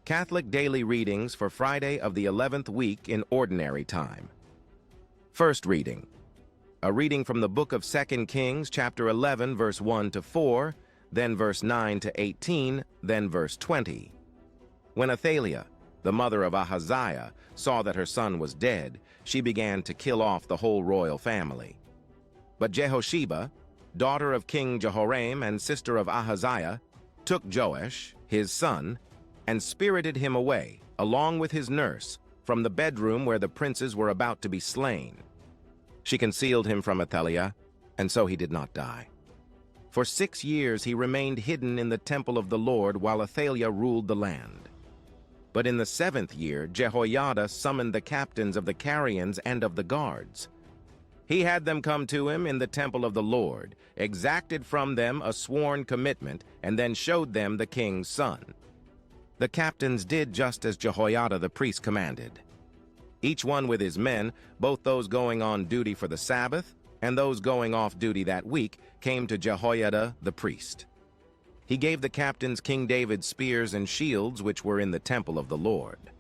Catholic Daily Readings for Friday of the 11th week in Ordinary Time. First reading. A reading from the book of 2 Kings, chapter 11, verse 1 to 4, then verse 9 to 18, then verse 20. When Athaliah, the mother of Ahaziah, saw that her son was dead, she began to kill off the whole royal family. But Jehosheba, daughter of King Jehoram and sister of Ahaziah, took Joash, his son, and spirited him away, along with his nurse, from the bedroom where the princes were about to be slain. She concealed him from Athaliah, and so he did not die. For 6 years he remained hidden in the temple of the Lord while Athaliah ruled the land. But in the 7th year, Jehoiada summoned the captains of the Carians and of the guards. He had them come to him in the temple of the Lord, exacted from them a sworn commitment, and then showed them the king's son. The captains did just as Jehoiada the priest commanded. Each one with his men, both those going on duty for the Sabbath and those going off duty that week, came to Jehoiada the priest. He gave the captains King David's spears and shields which were in the temple of the Lord.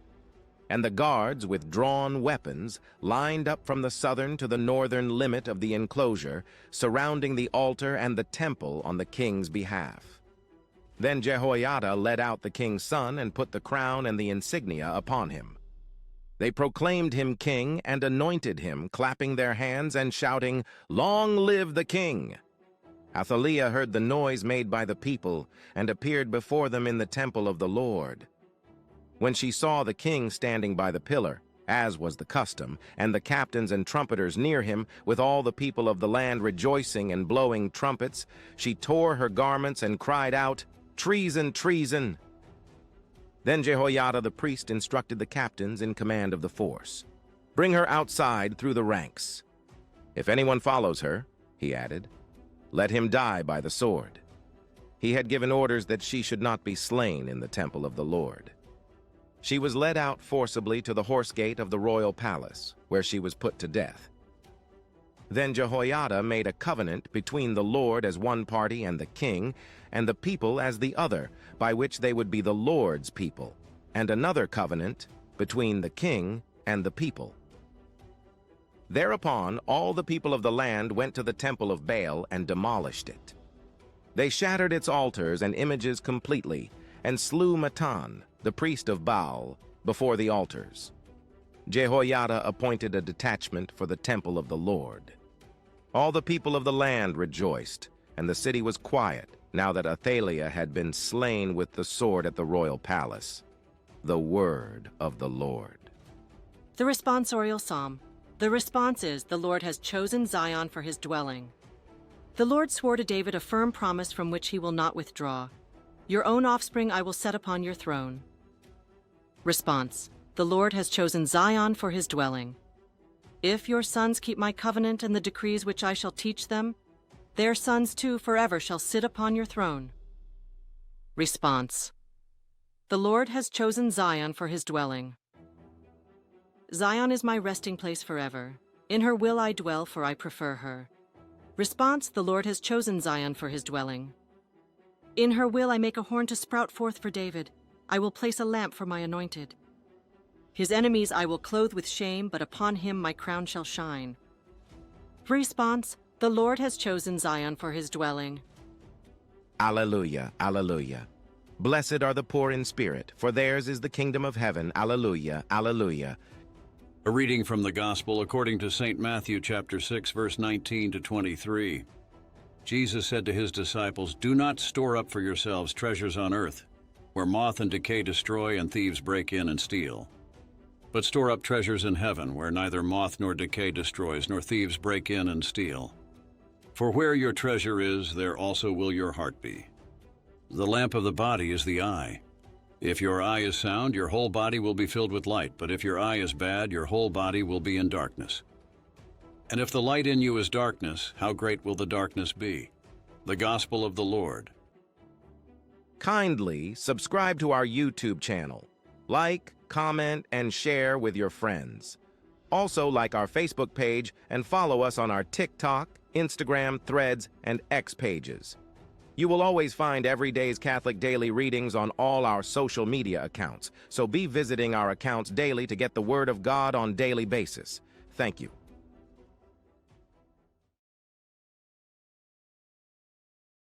And the guards, with drawn weapons, lined up from the southern to the northern limit of the enclosure, surrounding the altar and the temple on the king's behalf. Then Jehoiada led out the king's son and put the crown and the insignia upon him. They proclaimed him king and anointed him, clapping their hands and shouting, "Long live the king!" Athaliah heard the noise made by the people and appeared before them in the temple of the Lord. When she saw the king standing by the pillar, as was the custom, and the captains and trumpeters near him, with all the people of the land rejoicing and blowing trumpets, she tore her garments and cried out, "Treason, treason!" Then Jehoiada the priest instructed the captains in command of the force. "Bring her outside through the ranks. If anyone follows her," he added, "let him die by the sword." He had given orders that she should not be slain in the temple of the Lord. She was led out forcibly to the horse gate of the royal palace, where she was put to death. Then Jehoiada made a covenant between the Lord as one party and the king, and the people as the other, by which they would be the Lord's people, and another covenant between the king and the people. Thereupon all the people of the land went to the temple of Baal and demolished it. They shattered its altars and images completely, and slew Matan, the priest of Baal, before the altars. Jehoiada appointed a detachment for the temple of the Lord. All the people of the land rejoiced, and the city was quiet, now that Athaliah had been slain with the sword at the royal palace. The word of the Lord. The responsorial psalm. The response is, the Lord has chosen Zion for his dwelling. The Lord swore to David a firm promise from which he will not withdraw. Your own offspring I will set upon your throne. Response. The Lord has chosen Zion for his dwelling. If your sons keep my covenant and the decrees which I shall teach them, their sons too forever shall sit upon your throne. Response. The Lord has chosen Zion for his dwelling. Zion is my resting place forever. In her will I dwell, for I prefer her. Response. The Lord has chosen Zion for his dwelling. In her will I make a horn to sprout forth for David. I will place a lamp for my anointed. His enemies I will clothe with shame, but upon him my crown shall shine. Response. The Lord has chosen Zion for his dwelling. Alleluia, alleluia. Blessed are the poor in spirit, for theirs is the kingdom of heaven. Alleluia, alleluia. A reading from the Gospel according to St. Matthew chapter 6, verse 19 to 23. Jesus said to his disciples, "Do not store up for yourselves treasures on earth, where moth and decay destroy and thieves break in and steal. But store up treasures in heaven, where neither moth nor decay destroys, nor thieves break in and steal. For where your treasure is, there also will your heart be. The lamp of the body is the eye. If your eye is sound, your whole body will be filled with light, but if your eye is bad, your whole body will be in darkness. And if the light in you is darkness, how great will the darkness be?" The Gospel of the Lord. Kindly subscribe to our YouTube channel. Like, comment, and share with your friends. Also like our Facebook page and follow us on our TikTok, Instagram, Threads, and X pages. You will always find Everyday's Catholic Daily Readings on all our social media accounts, so be visiting our accounts daily to get the Word of God on daily basis. Thank you.